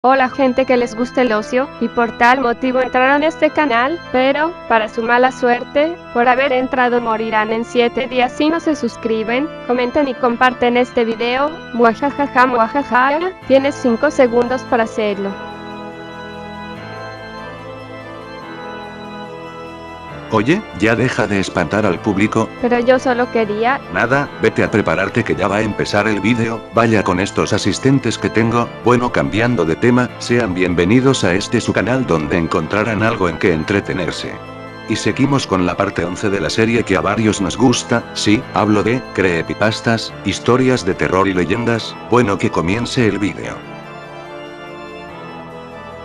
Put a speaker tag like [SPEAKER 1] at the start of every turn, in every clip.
[SPEAKER 1] Hola gente que les gusta el ocio, y por tal motivo entraron a este canal, pero, para su mala suerte, por haber entrado morirán en 7 días si no se suscriben, comenten y comparten este video. Muajajaja muajaja. Tienes 5 segundos para hacerlo.
[SPEAKER 2] Oye, ya deja de espantar al público.
[SPEAKER 1] Pero yo solo quería...
[SPEAKER 2] Nada, vete a prepararte que ya va a empezar el vídeo. Vaya con estos asistentes que tengo. Bueno, cambiando de tema, sean bienvenidos a este su canal donde encontrarán algo en que entretenerse. Y seguimos con la parte 11 de la serie que a varios nos gusta, sí, hablo de creepypastas, historias de terror y leyendas. Bueno, que comience el vídeo.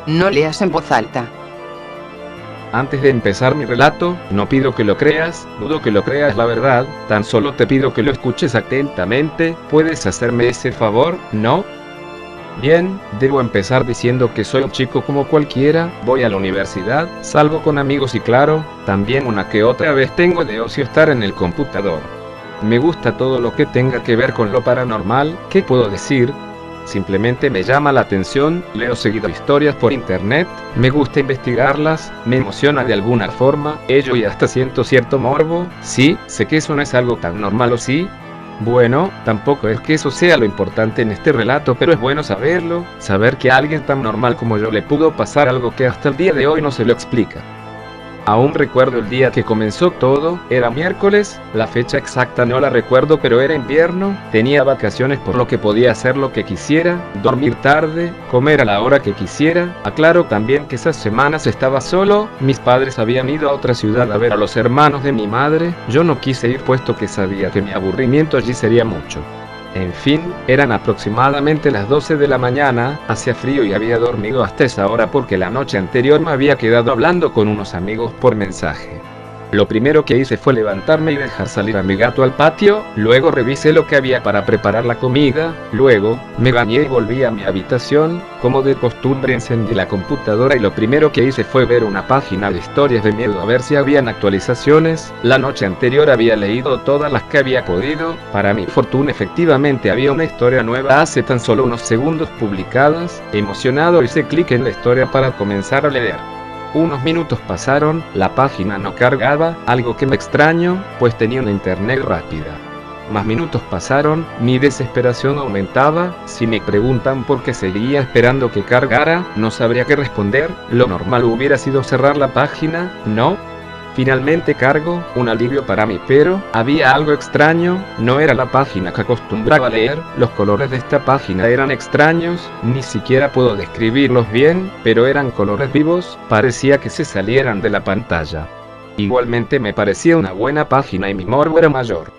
[SPEAKER 3] No leas en voz alta.
[SPEAKER 4] Antes de empezar mi relato, no pido que lo creas, dudo que lo creas la verdad, tan solo te pido que lo escuches atentamente. ¿Puedes hacerme ese favor, no? Bien, debo empezar diciendo que soy un chico como cualquiera, voy a la universidad, salgo con amigos y claro, también una que otra vez tengo de ocio estar en el computador. Me gusta todo lo que tenga que ver con lo paranormal. ¿Qué puedo decir? Simplemente me llama la atención, leo seguido historias por internet, me gusta investigarlas, me emociona de alguna forma, ello y hasta siento cierto morbo. Sí, sé que eso no es algo tan normal, ¿o sí? Bueno, tampoco es que eso sea lo importante en este relato, pero es bueno saberlo, saber que a alguien tan normal como yo le pudo pasar algo que hasta el día de hoy no se lo explica. Aún recuerdo el día que comenzó todo, era miércoles, la fecha exacta no la recuerdo pero era invierno, tenía vacaciones por lo que podía hacer lo que quisiera, dormir tarde, comer a la hora que quisiera. Aclaro también que esas semanas estaba solo, mis padres habían ido a otra ciudad a ver a los hermanos de mi madre, yo no quise ir puesto que sabía que mi aburrimiento allí sería mucho. En fin, eran aproximadamente las 12 de la mañana, hacía frío y había dormido hasta esa hora porque la noche anterior me había quedado hablando con unos amigos por mensaje. Lo primero que hice fue levantarme y dejar salir a mi gato al patio, luego revisé lo que había para preparar la comida, luego, me bañé y volví a mi habitación, como de costumbre encendí la computadora y lo primero que hice fue ver una página de historias de miedo a ver si habían actualizaciones. La noche anterior había leído todas las que había podido, para mi fortuna efectivamente había una historia nueva hace tan solo unos segundos publicadas, emocionado hice clic en la historia para comenzar a leer. Unos minutos pasaron, la página no cargaba, algo que me extraño, pues tenía una internet rápida. Más minutos pasaron, mi desesperación aumentaba, si me preguntan por qué seguía esperando que cargara, no sabría qué responder, lo normal hubiera sido cerrar la página, ¿no? Finalmente cargó, un alivio para mí, pero había algo extraño, no era la página que acostumbraba a leer, los colores de esta página eran extraños, ni siquiera puedo describirlos bien, pero eran colores vivos, parecía que se salieran de la pantalla. Igualmente me parecía una buena página y mi morbo era mayor.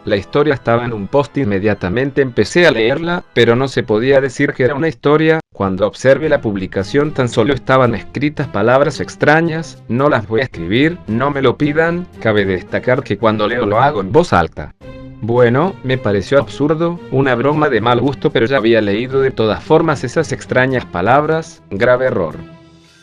[SPEAKER 4] La historia estaba en un post, inmediatamente empecé a leerla, pero no se podía decir que era una historia. Cuando observé la publicación tan solo estaban escritas palabras extrañas, no las voy a escribir, no me lo pidan, cabe destacar que cuando leo lo hago en voz alta. Bueno, me pareció absurdo, una broma de mal gusto pero ya había leído de todas formas esas extrañas palabras, grave error.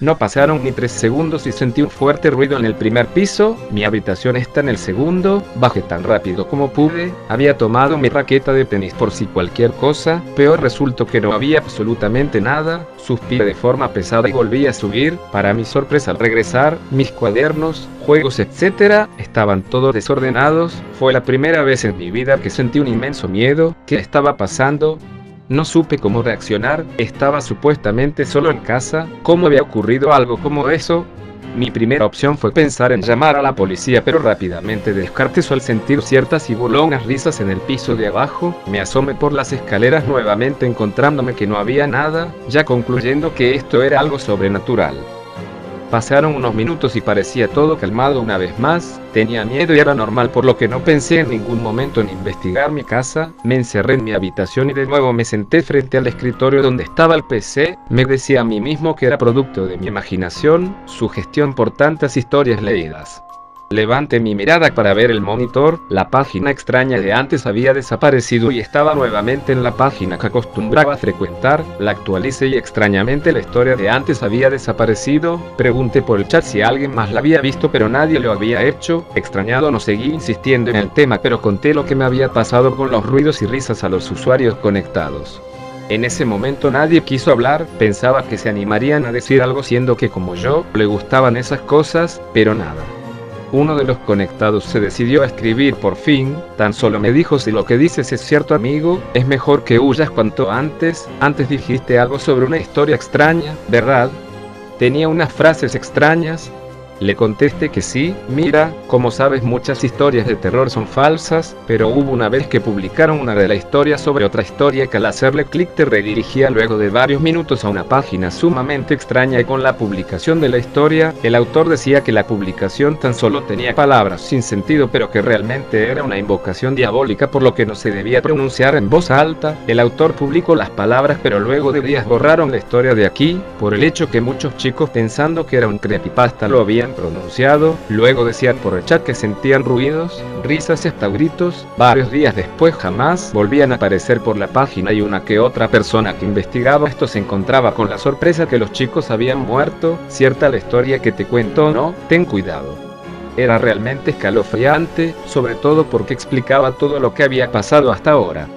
[SPEAKER 4] No pasaron ni 3 segundos y sentí un fuerte ruido en el primer piso, mi habitación está en el segundo, bajé tan rápido como pude, había tomado mi raqueta de tenis por si cualquier cosa, peor resultó que no había absolutamente nada, suspiré de forma pesada y volví a subir, para mi sorpresa al regresar, mis cuadernos, juegos etc. estaban todos desordenados, fue la primera vez en mi vida que sentí un inmenso miedo. ¿Qué estaba pasando? No supe cómo reaccionar, estaba supuestamente solo en casa, ¿cómo había ocurrido algo como eso? Mi primera opción fue pensar en llamar a la policía, pero rápidamente descarté eso al sentir ciertas y voló unas risas en el piso de abajo, me asomé por las escaleras nuevamente encontrándome que no había nada, ya concluyendo que esto era algo sobrenatural. Pasaron unos minutos y parecía todo calmado una vez más, tenía miedo y era normal por lo que no pensé en ningún momento en investigar mi casa, me encerré en mi habitación y de nuevo me senté frente al escritorio donde estaba el PC, me decía a mí mismo que era producto de mi imaginación, sugestión por tantas historias leídas. Levanté mi mirada para ver el monitor, la página extraña de antes había desaparecido y estaba nuevamente en la página que acostumbraba a frecuentar, la actualicé y extrañamente la historia de antes había desaparecido, pregunté por el chat si alguien más la había visto pero nadie lo había hecho, extrañado no seguí insistiendo en el tema pero conté lo que me había pasado con los ruidos y risas a los usuarios conectados. En ese momento nadie quiso hablar, pensaba que se animarían a decir algo siendo que como yo, le gustaban esas cosas, pero nada. Uno de los conectados se decidió a escribir por fin, tan solo me dijo: si lo que dices es cierto amigo, es mejor que huyas cuanto antes dijiste algo sobre una historia extraña, ¿verdad? Tenía unas frases extrañas. Le contesté que sí. Mira, como sabes, muchas historias de terror son falsas, pero hubo una vez que publicaron una de la historia sobre otra historia que al hacerle clic te redirigía luego de varios minutos a una página sumamente extraña, y con la publicación de la historia, el autor decía que la publicación tan solo tenía palabras sin sentido, pero que realmente era una invocación diabólica, por lo que no se debía pronunciar en voz alta. El autor publicó las palabras, pero luego de días borraron la historia de aquí, por el hecho que muchos chicos, pensando que era un creepypasta, lo habían pronunciado. Luego decían por el chat que sentían ruidos, risas y hasta gritos. Varios días después jamás volvían a aparecer por la página, y una que otra persona que investigaba esto se encontraba con la sorpresa que los chicos habían muerto. Cierta la historia que te cuento, ¿no? Ten cuidado. Era realmente escalofriante, sobre todo porque explicaba todo lo que había pasado hasta ahora.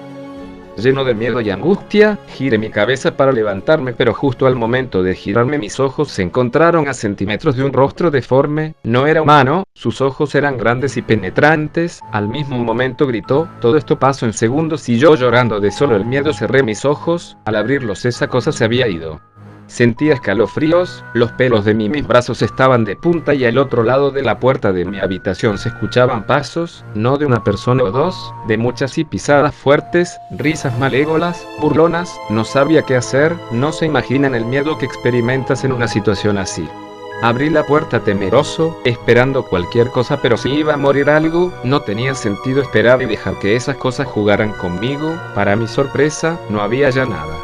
[SPEAKER 4] Lleno de miedo y angustia, giré mi cabeza para levantarme, pero justo al momento de girarme mis ojos se encontraron a centímetros de un rostro deforme. No era humano, sus ojos eran grandes y penetrantes. Al mismo momento gritó. Todo esto pasó en segundos y yo, llorando de solo el miedo, cerré mis ojos. Al abrirlos esa cosa se había ido. Sentía escalofríos, los pelos de mis brazos estaban de punta, y al otro lado de la puerta de mi habitación se escuchaban pasos, no de una persona o dos, de muchas, y pisadas fuertes, risas malévolas, burlonas. No sabía qué hacer. No se imaginan el miedo que experimentas en una situación así. Abrí la puerta temeroso, esperando cualquier cosa, pero si iba a morir algo, no tenía sentido esperar y dejar que esas cosas jugaran conmigo. Para mi sorpresa, no había ya nada.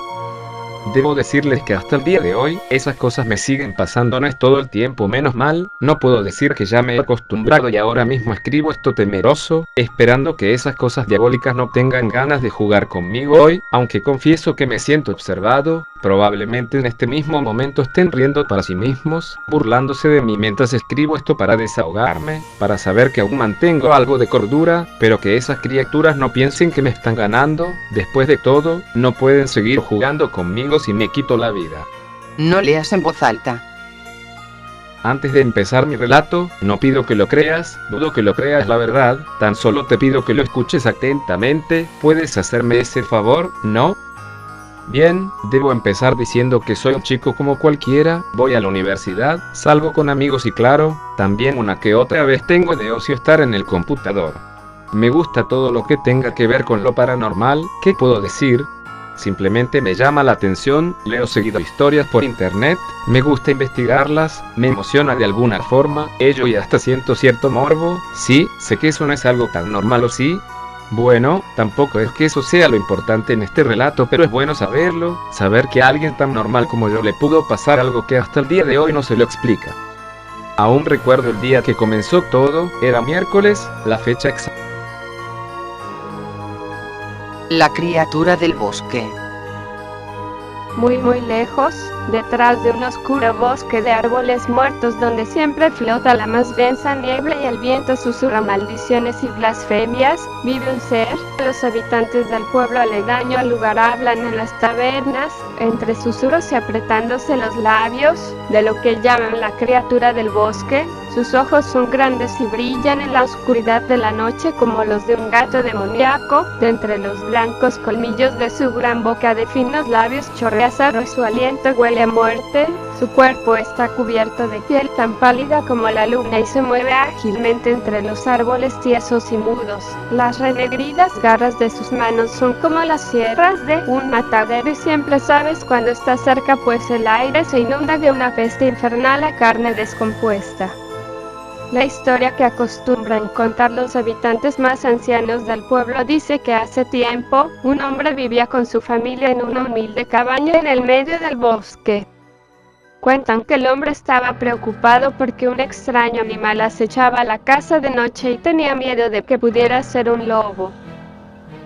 [SPEAKER 4] Debo decirles que hasta el día de hoy, esas cosas me siguen pasando. No es todo el tiempo, menos mal. No puedo decir que ya me he acostumbrado, y ahora mismo escribo esto temeroso, esperando que esas cosas diabólicas no tengan ganas de jugar conmigo hoy, aunque confieso que me siento observado. Probablemente en este mismo momento estén riendo para sí mismos, burlándose de mí mientras escribo esto para desahogarme, para saber que aún mantengo algo de cordura, pero que esas criaturas no piensen que me están ganando. Después de todo, no pueden seguir jugando conmigo si me quito la vida.
[SPEAKER 3] No leas en voz alta.
[SPEAKER 4] Antes de empezar mi relato, no pido que lo creas, dudo que lo creas la verdad, tan solo te pido que lo escuches atentamente. ¿Puedes hacerme ese favor, no? Bien, debo empezar diciendo que soy un chico como cualquiera, voy a la universidad, salgo con amigos y claro, también una que otra vez tengo de ocio estar en el computador. Me gusta todo lo que tenga que ver con lo paranormal. ¿Qué puedo decir? Simplemente me llama la atención, leo seguido historias por internet, me gusta investigarlas, me emociona de alguna forma, ello, y hasta siento cierto morbo. Sí, sé que eso no es algo tan normal, ¿o sí? Bueno, tampoco es que eso sea lo importante en este relato, pero es bueno saberlo, saber que a alguien tan normal como yo le pudo pasar algo que hasta el día de hoy no se lo explica. Aún recuerdo el día que comenzó todo, era miércoles, la fecha exacta.
[SPEAKER 3] La criatura del bosque.
[SPEAKER 1] Muy lejos, detrás de un oscuro bosque de árboles muertos donde siempre flota la más densa niebla y el viento susurra maldiciones y blasfemias, vive un ser. Los habitantes del pueblo aledaño al lugar hablan en las tabernas, entre susurros y apretándose los labios, de lo que llaman la criatura del bosque. Sus ojos son grandes y brillan en la oscuridad de la noche como los de un gato demoníaco. De entre los blancos colmillos de su gran boca de finos labios chorrea sangre, su aliento huele a muerte. Su cuerpo está cubierto de piel tan pálida como la luna y se mueve ágilmente entre los árboles tiesos y mudos. Las renegridas garras de sus manos son como las sierras de un matadero, y siempre sabes cuando está cerca, pues el aire se inunda de una peste infernal a carne descompuesta. La historia que acostumbran contar los habitantes más ancianos del pueblo dice que hace tiempo, un hombre vivía con su familia en una humilde cabaña en el medio del bosque. Cuentan que el hombre estaba preocupado porque un extraño animal acechaba la casa de noche y tenía miedo de que pudiera ser un lobo.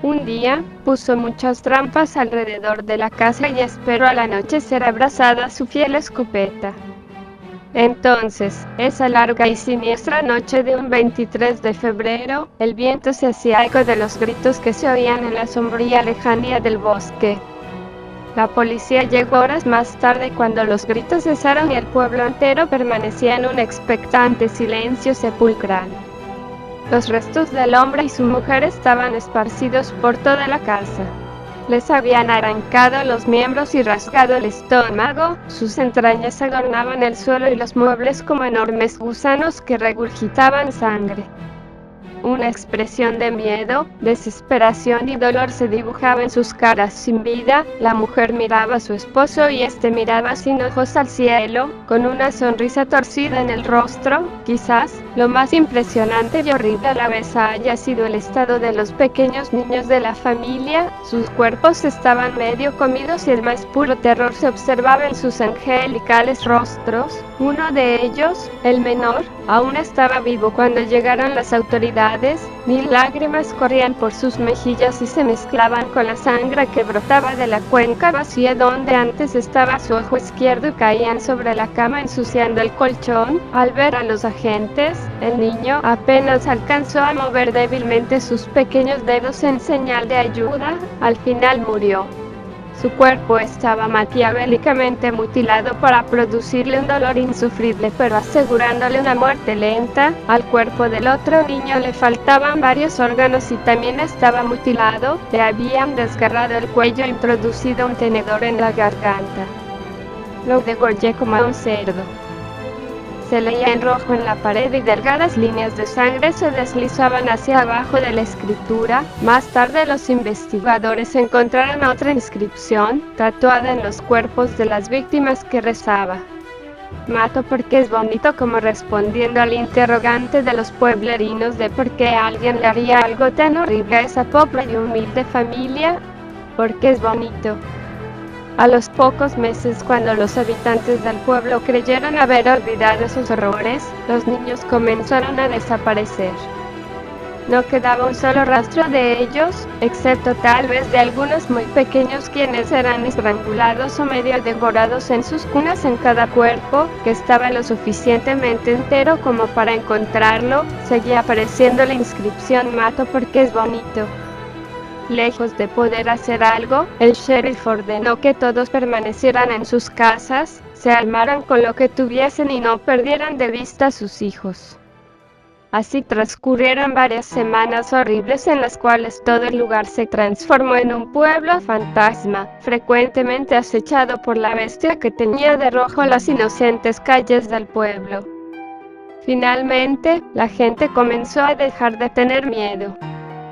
[SPEAKER 1] Un día, puso muchas trampas alrededor de la casa y esperó al anochecer abrazada a su fiel escopeta. Entonces, esa larga y siniestra noche de un 23 de febrero, el viento se hacía eco de los gritos que se oían en la sombría lejanía del bosque. La policía llegó horas más tarde cuando los gritos cesaron y el pueblo entero permanecía en un expectante silencio sepulcral. Los restos del hombre y su mujer estaban esparcidos por toda la casa. Les habían arrancado los miembros y rasgado el estómago, sus entrañas adornaban el suelo y los muebles como enormes gusanos que regurgitaban sangre. Una expresión de miedo, desesperación y dolor se dibujaba en sus caras sin vida. La mujer miraba a su esposo y este miraba sin ojos al cielo, con una sonrisa torcida en el rostro. Quizás, lo más impresionante y horrible a la vez haya sido el estado de los pequeños niños de la familia. Sus cuerpos estaban medio comidos y el más puro terror se observaba en sus angelicales rostros. Uno de ellos, el menor, aún estaba vivo cuando llegaron las autoridades. Mil lágrimas corrían por sus mejillas y se mezclaban con la sangre que brotaba de la cuenca vacía donde antes estaba su ojo izquierdo y caían sobre la cama ensuciando el colchón. Al ver a los agentes, el niño apenas alcanzó a mover débilmente sus pequeños dedos en señal de ayuda. Al final murió. Su cuerpo estaba maquiavélicamente mutilado para producirle un dolor insufrible, pero asegurándole una muerte lenta. Al cuerpo del otro niño le faltaban varios órganos y también estaba mutilado. Le habían desgarrado el cuello e introducido un tenedor en la garganta. Lo degollé como a un cerdo. Se leía en rojo en la pared y delgadas líneas de sangre se deslizaban hacia abajo de la escritura. Más tarde los investigadores encontraron otra inscripción, tatuada en los cuerpos de las víctimas que rezaba: mato porque es bonito, como respondiendo al interrogante de los pueblerinos de por qué alguien le haría algo tan horrible a esa pobre y humilde familia. Porque es bonito. A los pocos meses, cuando los habitantes del pueblo creyeron haber olvidado sus horrores, los niños comenzaron a desaparecer. No quedaba un solo rastro de ellos, excepto tal vez de algunos muy pequeños quienes eran estrangulados o medio devorados en sus cunas. En cada cuerpo, que estaba lo suficientemente entero como para encontrarlo, seguía apareciendo la inscripción: mato porque es bonito. Lejos de poder hacer algo, el sheriff ordenó que todos permanecieran en sus casas, se armaran con lo que tuviesen y no perdieran de vista a sus hijos. Así transcurrieron varias semanas horribles en las cuales todo el lugar se transformó en un pueblo fantasma, frecuentemente acechado por la bestia que teñía de rojo las inocentes calles del pueblo. Finalmente, la gente comenzó a dejar de tener miedo.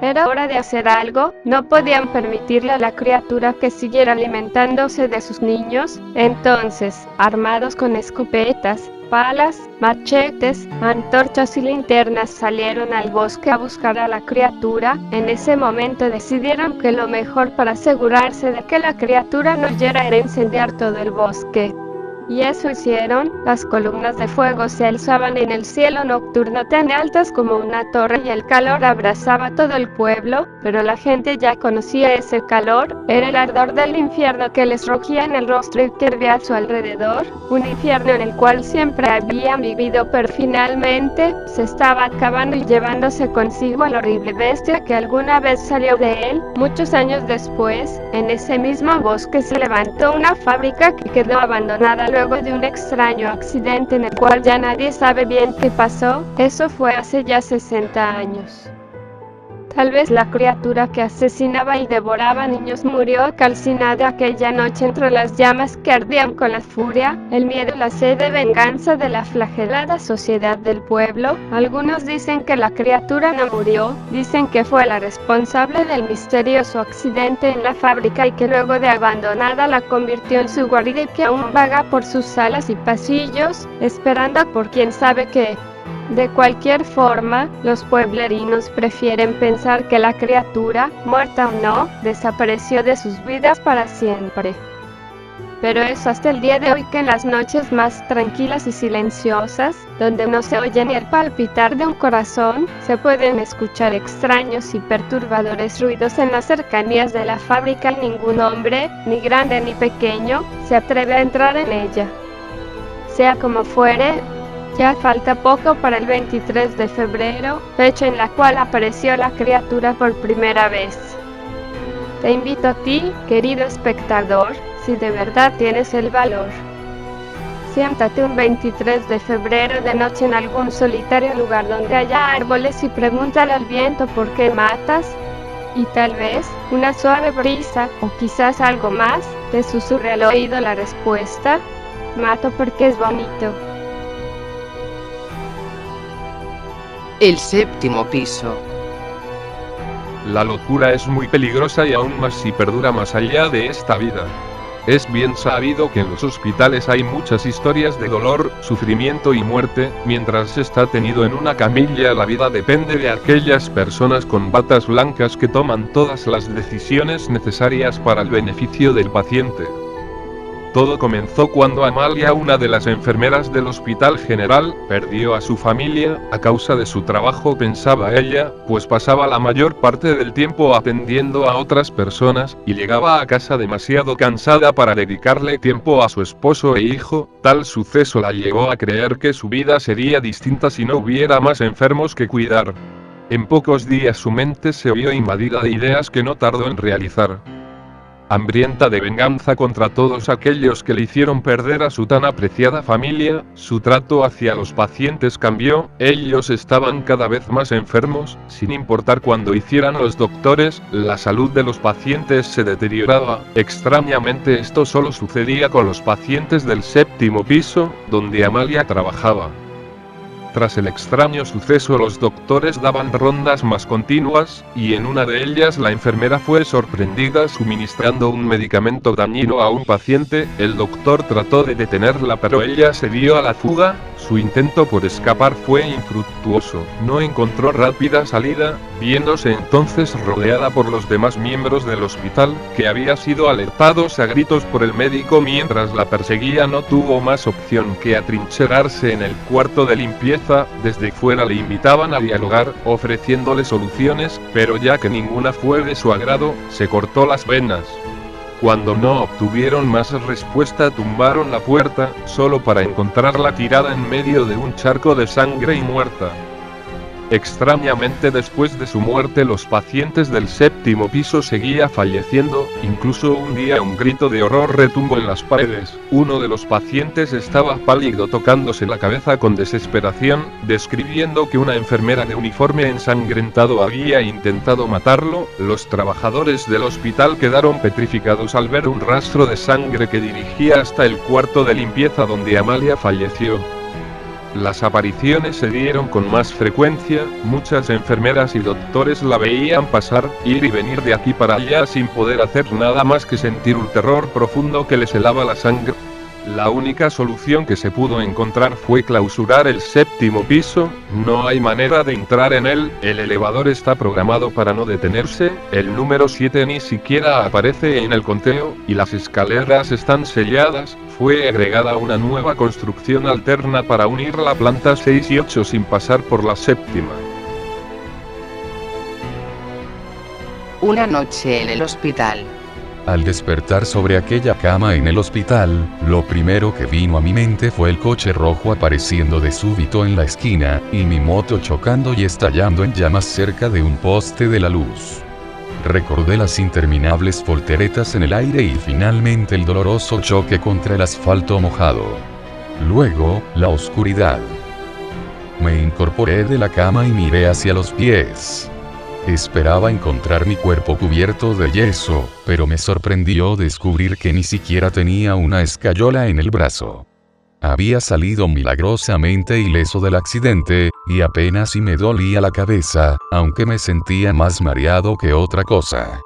[SPEAKER 1] Era hora de hacer algo, no podían permitirle a la criatura que siguiera alimentándose de sus niños. Entonces, armados con escopetas, palas, machetes, antorchas y linternas, salieron al bosque a buscar a la criatura. En ese momento decidieron que lo mejor para asegurarse de que la criatura no huyera era incendiar todo el bosque. Y eso hicieron. Las columnas de fuego se alzaban en el cielo nocturno tan altas como una torre y el calor abrazaba todo el pueblo, pero la gente ya conocía ese calor. Era el ardor del infierno que les rugía en el rostro y que hervía a su alrededor, un infierno en el cual siempre habían vivido, pero finalmente se estaba acabando y llevándose consigo a la horrible bestia que alguna vez salió de él. Muchos años después, en ese mismo bosque se levantó una fábrica que quedó abandonada luego de un extraño accidente en el cual ya nadie sabe bien qué pasó. Eso fue hace ya 60 años. Tal vez la criatura que asesinaba y devoraba niños murió calcinada aquella noche entre las llamas que ardían con la furia, el miedo y la sed de venganza de la flagelada sociedad del pueblo. Algunos dicen que la criatura no murió, dicen que fue la responsable del misterioso accidente en la fábrica y que luego de abandonada la convirtió en su guarida y que aún vaga por sus salas y pasillos, esperando por quién sabe qué. De cualquier forma, los pueblerinos prefieren pensar que la criatura, muerta o no, desapareció de sus vidas para siempre. Pero es hasta el día de hoy que en las noches más tranquilas y silenciosas, donde no se oye ni el palpitar de un corazón, se pueden escuchar extraños y perturbadores ruidos en las cercanías de la fábrica y ningún hombre, ni grande ni pequeño, se atreve a entrar en ella. Sea como fuere, ya falta poco para el 23 de febrero, fecha en la cual apareció la criatura por primera vez. Te invito a ti, querido espectador, si de verdad tienes el valor. Siéntate un 23 de febrero de noche en algún solitario lugar donde haya árboles y pregúntale al viento por qué matas. Y tal vez una suave brisa, o quizás algo más, te susurre al oído la respuesta: mato porque es bonito.
[SPEAKER 3] El séptimo piso.
[SPEAKER 5] La locura es muy peligrosa y aún más si perdura más allá de esta vida. Es bien sabido que en los hospitales hay muchas historias de dolor, sufrimiento y muerte. Mientras está tenido en una camilla, la vida depende de aquellas personas con batas blancas que toman todas las decisiones necesarias para el beneficio del paciente. Todo comenzó cuando Amalia, una de las enfermeras del Hospital General, perdió a su familia. A causa de su trabajo, pensaba ella, pues pasaba la mayor parte del tiempo atendiendo a otras personas, y llegaba a casa demasiado cansada para dedicarle tiempo a su esposo e hijo. Tal suceso la llevó a creer que su vida sería distinta si no hubiera más enfermos que cuidar. En pocos días su mente se vio invadida de ideas que no tardó en realizar. Hambrienta de venganza contra todos aquellos que le hicieron perder a su tan apreciada familia, su trato hacia los pacientes cambió. Ellos estaban cada vez más enfermos, sin importar cuándo hicieran los doctores, la salud de los pacientes se deterioraba. Extrañamente esto solo sucedía con los pacientes del séptimo piso, donde Amalia trabajaba. Tras el extraño suceso, los doctores daban rondas más continuas, y en una de ellas la enfermera fue sorprendida suministrando un medicamento dañino a un paciente. El doctor trató de detenerla, pero ella se dio a la fuga. Su intento por escapar fue infructuoso. No encontró rápida salida, viéndose entonces rodeada por los demás miembros del hospital, que había sido alertados a gritos por el médico mientras la perseguía. No tuvo más opción que atrincherarse en el cuarto de limpieza. Desde fuera le invitaban a dialogar, ofreciéndole soluciones, pero ya que ninguna fue de su agrado, se cortó las venas. Cuando no obtuvieron más respuesta, tumbaron la puerta, solo para encontrarla tirada en medio de un charco de sangre y muerta. Extrañamente, después de su muerte, los pacientes del séptimo piso seguían falleciendo. Incluso un día un grito de horror retumbó en las paredes. Uno de los pacientes estaba pálido, tocándose la cabeza con desesperación, describiendo que una enfermera de uniforme ensangrentado había intentado matarlo. Los trabajadores del hospital quedaron petrificados al ver un rastro de sangre que dirigía hasta el cuarto de limpieza donde Amalia falleció. Las apariciones se dieron con más frecuencia. Muchas enfermeras y doctores la veían pasar, ir y venir de aquí para allá sin poder hacer nada más que sentir un terror profundo que les helaba la sangre. La única solución que se pudo encontrar fue clausurar el séptimo piso. No hay manera de entrar en él, el elevador está programado para no detenerse, el número 7 ni siquiera aparece en el conteo, y las escaleras están selladas. Fue agregada una nueva construcción alterna para unir la planta 6 y 8 sin pasar por la séptima.
[SPEAKER 3] Una noche en el hospital.
[SPEAKER 6] Al despertar sobre aquella cama en el hospital, lo primero que vino a mi mente fue el coche rojo apareciendo de súbito en la esquina, y mi moto chocando y estallando en llamas cerca de un poste de la luz. Recordé las interminables volteretas en el aire y finalmente el doloroso choque contra el asfalto mojado. Luego, la oscuridad. Me incorporé de la cama y miré hacia los pies. Esperaba encontrar mi cuerpo cubierto de yeso, pero me sorprendió descubrir que ni siquiera tenía una escayola en el brazo. Había salido milagrosamente ileso del accidente, y apenas si me dolía la cabeza, aunque me sentía más mareado que otra cosa.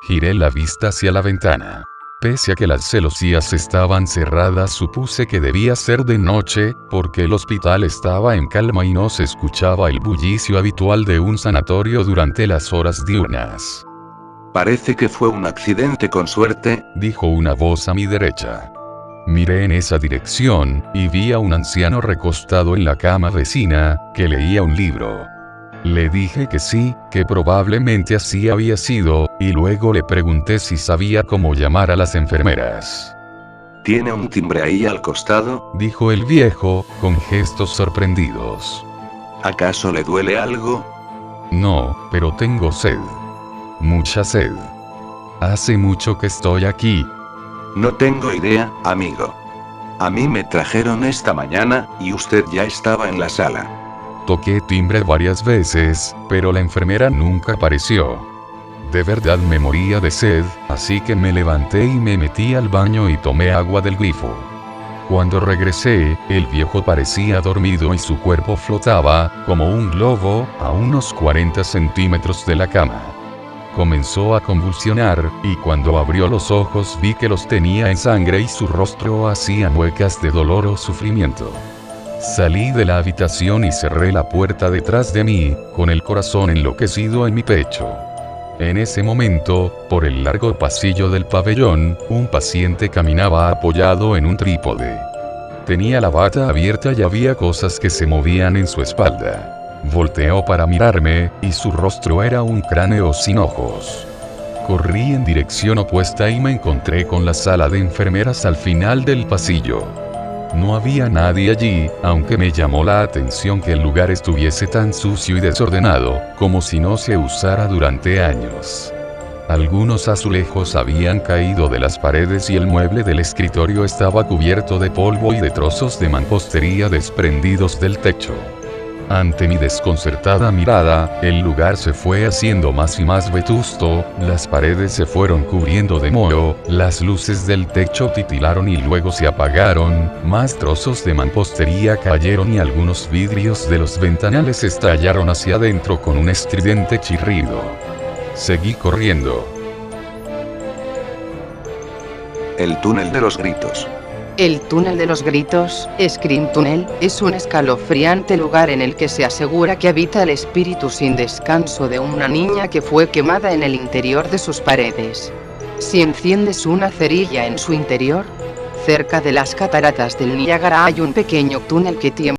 [SPEAKER 6] Giré la vista hacia la ventana. Pese a que las celosías estaban cerradas, supuse que debía ser de noche, porque el hospital estaba en calma y no se escuchaba el bullicio habitual de un sanatorio durante las horas diurnas.
[SPEAKER 2] Parece que fue un accidente con suerte,
[SPEAKER 6] dijo una voz a mi derecha. Miré en esa dirección, y vi a un anciano recostado en la cama vecina, que leía un libro. Le dije que sí, que probablemente así había sido, y luego le pregunté si sabía cómo llamar a las enfermeras.
[SPEAKER 2] ¿Tiene un timbre ahí al costado?,
[SPEAKER 6] dijo el viejo, con gestos sorprendidos.
[SPEAKER 2] ¿Acaso le duele algo?
[SPEAKER 6] No, pero tengo sed. Mucha sed. Hace mucho que estoy aquí.
[SPEAKER 2] No tengo idea, amigo. A mí me trajeron esta mañana, y usted ya estaba en la sala.
[SPEAKER 6] Toqué timbre varias veces, pero la enfermera nunca apareció. De verdad me moría de sed, así que me levanté y me metí al baño y tomé agua del grifo. Cuando regresé, el viejo parecía dormido y su cuerpo flotaba, como un globo, a unos 40 centímetros de la cama. Comenzó a convulsionar, y cuando abrió los ojos vi que los tenía en sangre y su rostro hacía muecas de dolor o sufrimiento. Salí de la habitación y cerré la puerta detrás de mí, con el corazón enloquecido en mi pecho. En ese momento, por el largo pasillo del pabellón, un paciente caminaba apoyado en un trípode. Tenía la bata abierta y había cosas que se movían en su espalda. Volteó para mirarme, y su rostro era un cráneo sin ojos. Corrí en dirección opuesta y me encontré con la sala de enfermeras al final del pasillo. No había nadie allí, aunque me llamó la atención que el lugar estuviese tan sucio y desordenado, como si no se usara durante años. Algunos azulejos habían caído de las paredes y el mueble del escritorio estaba cubierto de polvo y de trozos de mampostería desprendidos del techo. Ante mi desconcertada mirada, el lugar se fue haciendo más y más vetusto, las paredes se fueron cubriendo de moho, las luces del techo titilaron y luego se apagaron, más trozos de mampostería cayeron y algunos vidrios de los ventanales estallaron hacia adentro con un estridente chirrido. Seguí corriendo.
[SPEAKER 2] El túnel de los gritos.
[SPEAKER 3] El túnel de los gritos, Scream Tunnel, es un escalofriante lugar en el que se asegura que habita el espíritu sin descanso de una niña que fue quemada en el interior de sus paredes. Si enciendes una cerilla en su interior, cerca de las cataratas del Niágara hay un pequeño túnel que tiembla.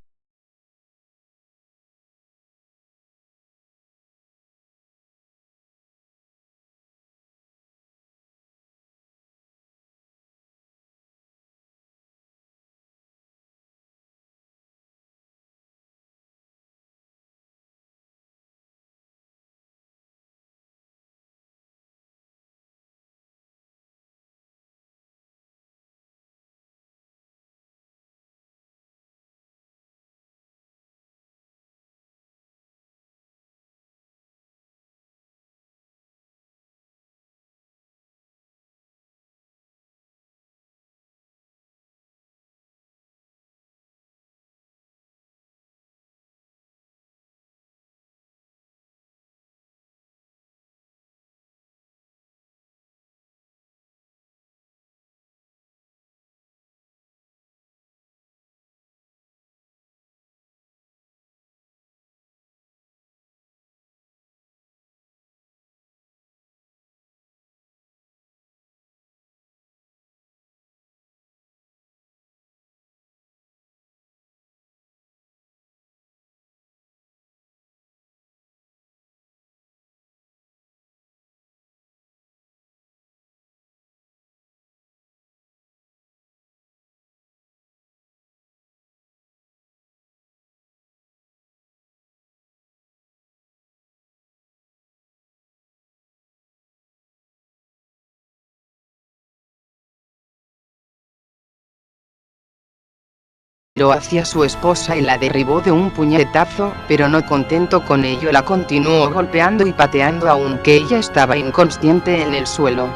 [SPEAKER 3] Miró hacia su esposa y la derribó de un puñetazo, pero no contento con ello la continuó golpeando y pateando aunque ella estaba inconsciente en el suelo.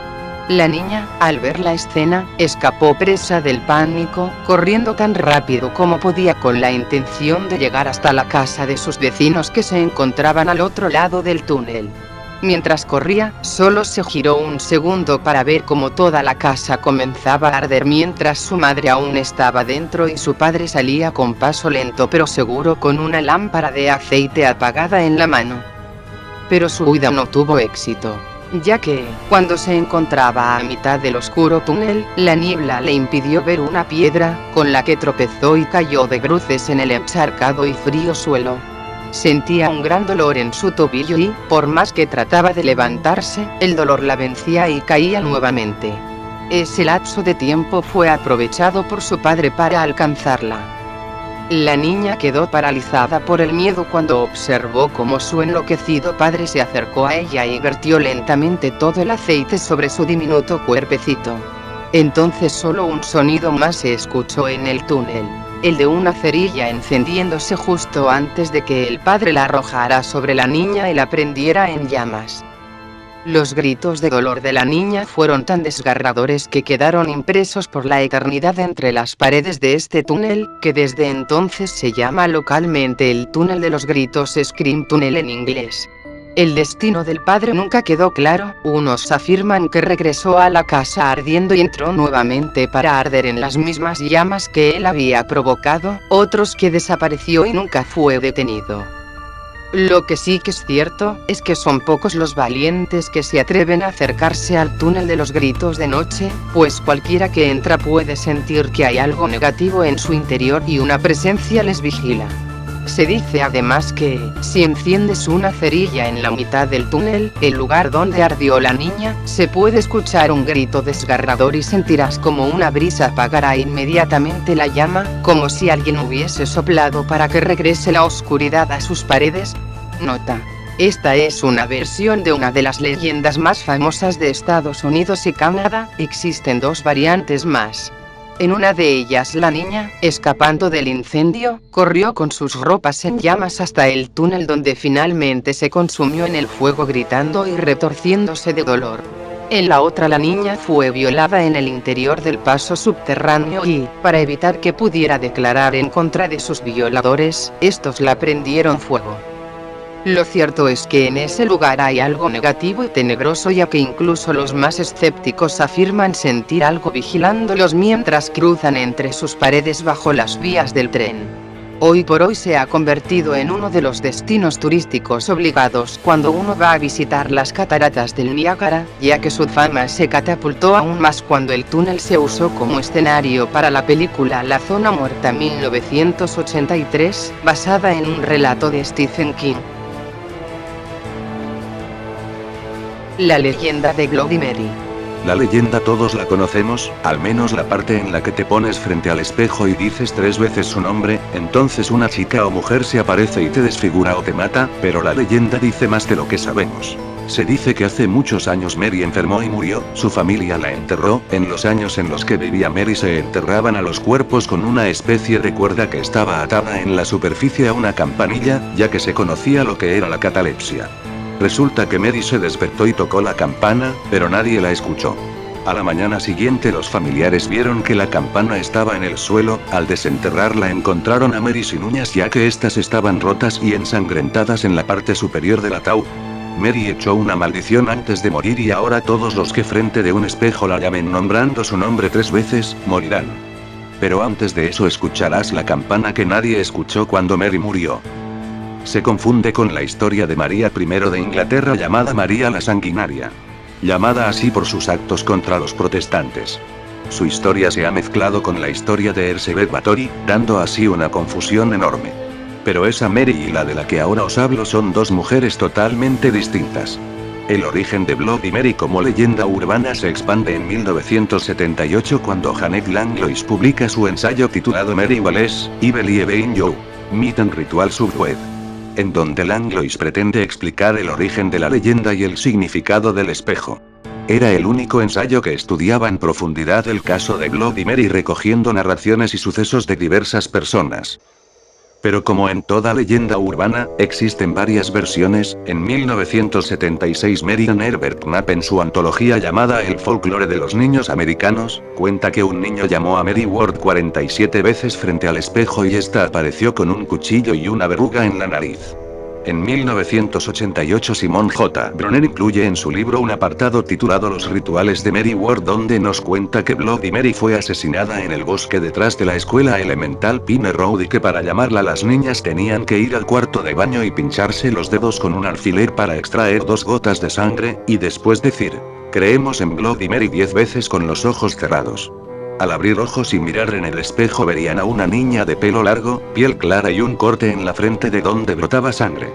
[SPEAKER 3] La niña, al ver la escena, escapó presa del pánico, corriendo tan rápido como podía con la intención de llegar hasta la casa de sus vecinos que se encontraban al otro lado del túnel. Mientras corría, solo se giró un segundo para ver cómo toda la casa comenzaba a arder mientras su madre aún estaba dentro y su padre salía con paso lento pero seguro con una lámpara de aceite apagada en la mano. Pero su huida no tuvo éxito, ya que, cuando se encontraba a mitad del oscuro túnel, la niebla le impidió ver una piedra, con la que tropezó y cayó de bruces en el encharcado y frío suelo. Sentía un gran dolor en su tobillo y, por más que trataba de levantarse, el dolor la vencía y caía nuevamente. Ese lapso de tiempo fue aprovechado por su padre para alcanzarla. La niña quedó paralizada por el miedo cuando observó cómo su enloquecido padre se acercó a ella y vertió lentamente todo el aceite sobre su diminuto cuerpecito. Entonces solo un sonido más se escuchó en el túnel, el de una cerilla encendiéndose justo antes de que el padre la arrojara sobre la niña y la prendiera en llamas. Los gritos de dolor de la niña fueron tan desgarradores que quedaron impresos por la eternidad entre las paredes de este túnel, que desde entonces se llama localmente el túnel de los gritos, Scream Tunnel en inglés. El destino del padre nunca quedó claro, unos afirman que regresó a la casa ardiendo y entró nuevamente para arder en las mismas llamas que él había provocado, otros que desapareció y nunca fue detenido. Lo que sí que es cierto, es que son pocos los valientes que se atreven a acercarse al túnel de los gritos de noche, pues cualquiera que entra puede sentir que hay algo negativo en su interior y una presencia les vigila. Se dice además que, si enciendes una cerilla en la mitad del túnel, el lugar donde ardió la niña, se puede escuchar un grito desgarrador y sentirás como una brisa apagará inmediatamente la llama, como si alguien hubiese soplado para que regrese la oscuridad a sus paredes. Nota: esta es una versión de una de las leyendas más famosas de Estados Unidos y Canadá, existen dos variantes más. En una de ellas la niña, escapando del incendio, corrió con sus ropas en llamas hasta el túnel donde finalmente se consumió en el fuego gritando y retorciéndose de dolor. En la otra la niña fue violada en el interior del paso subterráneo y, para evitar que pudiera declarar en contra de sus violadores, estos la prendieron fuego. Lo cierto es que en ese lugar hay algo negativo y tenebroso, ya que incluso los más escépticos afirman sentir algo vigilándolos mientras cruzan entre sus paredes bajo las vías del tren. Hoy por hoy se ha convertido en uno de los destinos turísticos obligados cuando uno va a visitar las cataratas del Niágara, ya que su fama se catapultó aún más cuando el túnel se usó como escenario para la película La Zona Muerta 1983, basada en un relato de Stephen King. La leyenda de Bloody Mary.
[SPEAKER 2] La leyenda todos la conocemos, al menos la parte en la que te pones frente al espejo y dices 3 veces su nombre, entonces una chica o mujer se aparece y te desfigura o te mata, pero la leyenda dice más de lo que sabemos. Se dice que hace muchos años Mary enfermó y murió, su familia la enterró, en los años en los que vivía Mary se enterraban a los cuerpos con una especie de cuerda que estaba atada en la superficie a una campanilla, ya que se conocía lo que era la catalepsia. Resulta que Mary se despertó y tocó la campana, pero nadie la escuchó. A la mañana siguiente los familiares vieron que la campana estaba en el suelo, al desenterrarla encontraron a Mary sin uñas ya que estas estaban rotas y ensangrentadas en la parte superior del ataúd. Mary echó una maldición antes de morir y ahora todos los que frente de un espejo la llamen nombrando su nombre 3 veces, morirán. Pero antes de eso escucharás la campana que nadie escuchó cuando Mary murió. Se confunde con la historia de María I de Inglaterra llamada María la Sanguinaria. Llamada así por sus actos contra los protestantes. Su historia se ha mezclado con la historia de Elizabeth Bathory, dando así una confusión enorme. Pero esa Mary y la de la que ahora os hablo son dos mujeres totalmente distintas. El origen de Bloody Mary como leyenda urbana se expande en 1978 cuando Janet Langlois publica su ensayo titulado Mary Wallace, I Believe in You, Myth and Ritual Subwed, en donde Langlois pretende explicar el origen de la leyenda y el significado del espejo. Era el único ensayo que estudiaba en profundidad el caso de Bloody Mary recogiendo narraciones y sucesos de diversas personas. Pero como en toda leyenda urbana, existen varias versiones. En 1976 Merian Herbert Knapp en su antología llamada El folclore de los niños americanos, cuenta que un niño llamó a Mary Ward 47 veces frente al espejo y esta apareció con un cuchillo y una verruga en la nariz. En 1988 Simon J. Bronner incluye en su libro un apartado titulado Los rituales de Mary Ward donde nos cuenta que Bloody Mary fue asesinada en el bosque detrás de la escuela elemental Pine Road y que para llamarla las niñas tenían que ir al cuarto de baño y pincharse los dedos con un alfiler para extraer 2 gotas de sangre, y después decir, creemos en Bloody Mary 10 veces con los ojos cerrados. Al abrir ojos y mirar en el espejo verían a una niña de pelo largo, piel clara y un corte en la frente de donde brotaba sangre.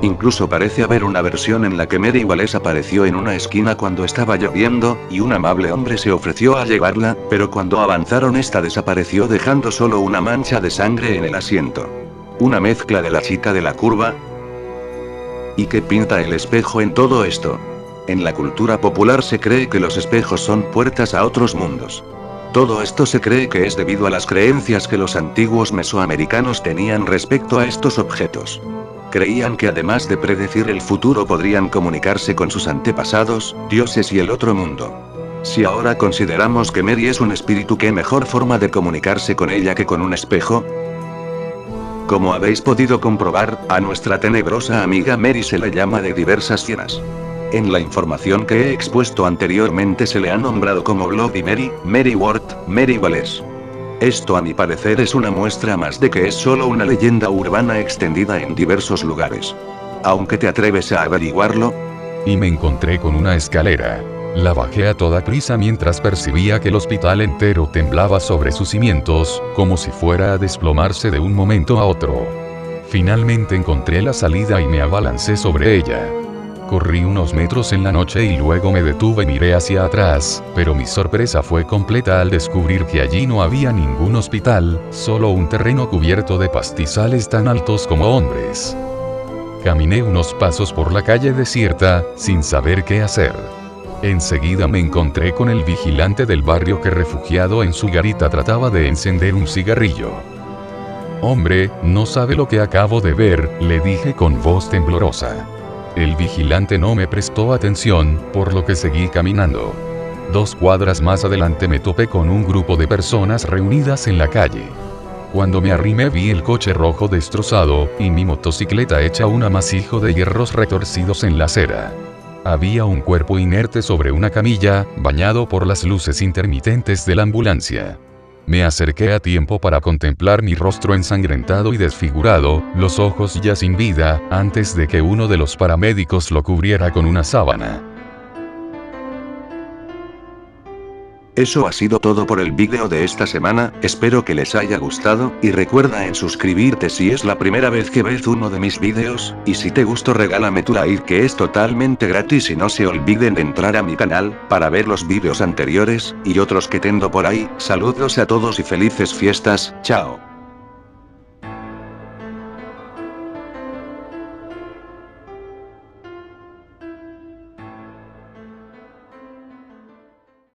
[SPEAKER 2] Incluso parece haber una versión en la que Mary Wallace apareció en una esquina cuando estaba lloviendo, y un amable hombre se ofreció a llevarla, pero cuando avanzaron esta desapareció dejando solo una mancha de sangre en el asiento. Una mezcla de la chica de la curva. ¿Y qué pinta el espejo en todo esto? En la cultura popular se cree que los espejos son puertas a otros mundos. Todo esto se cree que es debido a las creencias que los antiguos mesoamericanos tenían respecto a estos objetos. Creían que además de predecir el futuro podrían comunicarse con sus antepasados, dioses y el otro mundo. Si ahora consideramos que Mary es un espíritu, ¿qué mejor forma de comunicarse con ella que con un espejo? Como habéis podido comprobar, a nuestra tenebrosa amiga Mary se la llama de diversas formas. En la información que he expuesto anteriormente se le ha nombrado como Bloody Mary, Mary Ward, Mary Wallace. Esto a mi parecer es una muestra más de que es solo una leyenda urbana extendida en diversos lugares. Aunque te atreves a averiguarlo.
[SPEAKER 6] Y me encontré con una escalera. La bajé a toda prisa mientras percibía que el hospital entero temblaba sobre sus cimientos, como si fuera a desplomarse de un momento a otro. Finalmente encontré la salida y me abalancé sobre ella. Corrí unos metros en la noche y luego me detuve y miré hacia atrás, pero mi sorpresa fue completa al descubrir que allí no había ningún hospital, solo un terreno cubierto de pastizales tan altos como hombres. Caminé unos pasos por la calle desierta, sin saber qué hacer. Enseguida me encontré con el vigilante del barrio que, refugiado en su garita, trataba de encender un cigarrillo. «Hombre, no sabe lo que acabo de ver», le dije con voz temblorosa. El vigilante no me prestó atención, por lo que seguí caminando. 2 cuadras más adelante me topé con un grupo de personas reunidas en la calle. Cuando me arrimé vi el coche rojo destrozado, y mi motocicleta hecha un amasijo de hierros retorcidos en la acera. Había un cuerpo inerte sobre una camilla, bañado por las luces intermitentes de la ambulancia. Me acerqué a tiempo para contemplar mi rostro ensangrentado y desfigurado, los ojos ya sin vida, antes de que uno de los paramédicos lo cubriera con una sábana.
[SPEAKER 2] Eso ha sido todo por el vídeo de esta semana, espero que les haya gustado, y recuerda en suscribirte si es la primera vez que ves uno de mis vídeos, y si te gustó regálame tu like que es totalmente gratis y no se olviden de entrar a mi canal, para ver los vídeos anteriores, y otros que tengo por ahí. Saludos a todos y felices fiestas, chao.